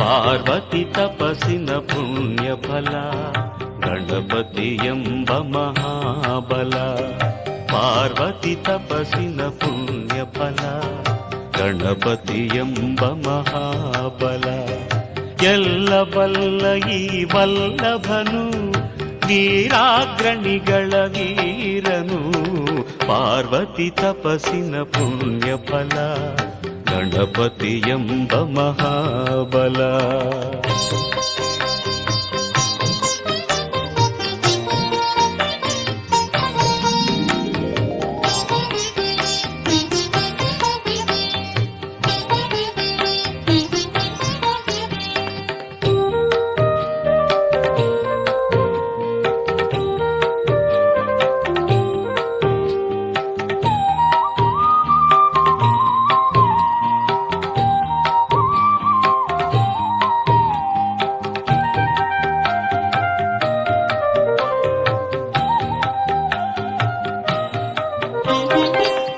ಪಾರ್ವತಿ ತಪಸ್ಸಿನ ಪುಣ್ಯ ಫಲ ಗಣಪತಿ ಎಂಬ ಮಹಾಬಲ. ಪಾರ್ವತಿ ತಪಸ್ಸಿನ ಪುಣ್ಯ ಫಲ ಗಣಪತಿ ಎಂಬ ಮಹಾಬಲ. ಎಲ್ಲ ಬಲ್ಲ ಈ ವಲ್ಲಭನು ವೀರಾಗ್ರಣಿಗಳ ವೀರನು. ಪಾರ್ವತಿ ತಪಸ್ಸಿನ ಪುಣ್ಯ ಫಲ ಗಣಪತಿ ಎಂಬ ಮಹಾಬಲ.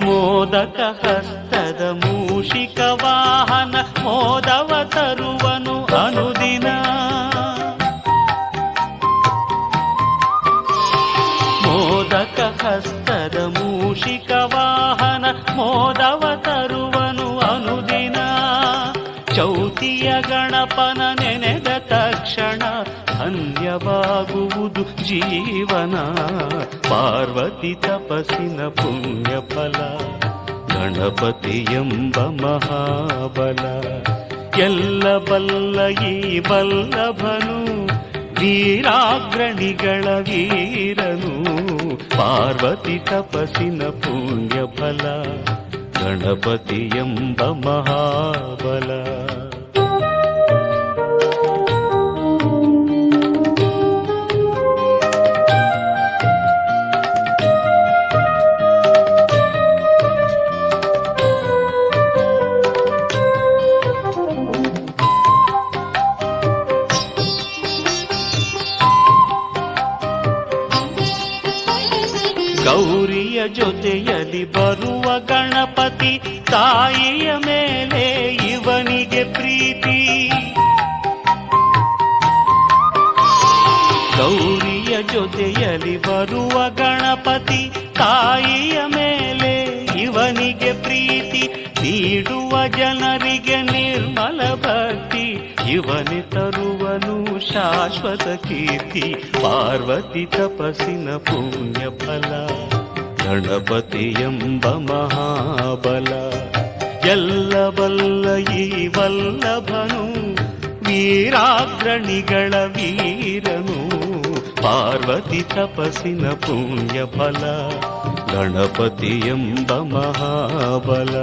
ಮೋದಕ ಹಸ್ತದ ಮೂಷಿಕ ವಾಹನ ಮೋದವ ತರುವನು ಅನುದಿನ. ಮೋದಕ ಹಸ್ತದ ಮೂಷಿಕ ವಾಹನ ಮೋದವ ತರುವನು ಅನುದಿನ. ಚೌತಿಯ ಗಣಪನ ನೆನೆದ ತಕ್ಷಣ ಧನ್ಯವಾಗುವುದು ಜೀವನ. ಪಾರ್ವತಿ ತಪಸ್ಸಿನ ಪುಣ್ಯ ಫಲ ಗಣಪತಿ ಎಂಬ ಮಹಾಬಲ. ಎಲ್ಲ ಬಲ್ಲ ಈ ವಲ್ಲಭನು ವೀರಾಗ್ರಣಿಗಳ ವೀರನು. ಪಾರ್ವತಿ ತಪಸ್ಸಿನ ಪುಣ್ಯ ಫಲ ಗಣಪತಿ ಎಂಬ ಮಹಾಬಲ. ಗೌರಿಯ ಜೊತೆಯಲ್ಲಿ ಬರುವ ಗಣಪತಿ ತಾಯಿಯ ಮೇಲೆ ಇವನಿಗೆ ಪ್ರೀತಿ. ಗೌರಿಯ ಜೊತೆಯಲ್ಲಿ ಬರುವ ಗಣಪತಿ ತಾಯಿಯ ಮೇಲೆ ಇವನಿಗೆ ಪ್ರೀತಿ. ನೀಡುವ ಜನರಿಗೆ ನಿರ್ಮಲ ಭಕ್ತಿ ಇವನೇ ತರುವನು ಶಾಶ್ವತ ಕೀರ್ತಿ. ಪಾರ್ವತಿ ತಪಸ್ಸಿನ ಪುಣ್ಯ ಫಲ ಗಣಪತಿ ಎಂಬ ಮಹಾಬಲ. ಎಲ್ಲ ಬಲ್ಲ ಈ ವಲ್ಲಭನು ವೀರಾಗ್ರಣಿಗಳ ವೀರನು. ಪಾರ್ವತಿ ತಪಸ್ಸಿನ ಪುಣ್ಯ ಫಲ ಗಣಪತಿ ಎಂಬ ಮಹಾಬಲ.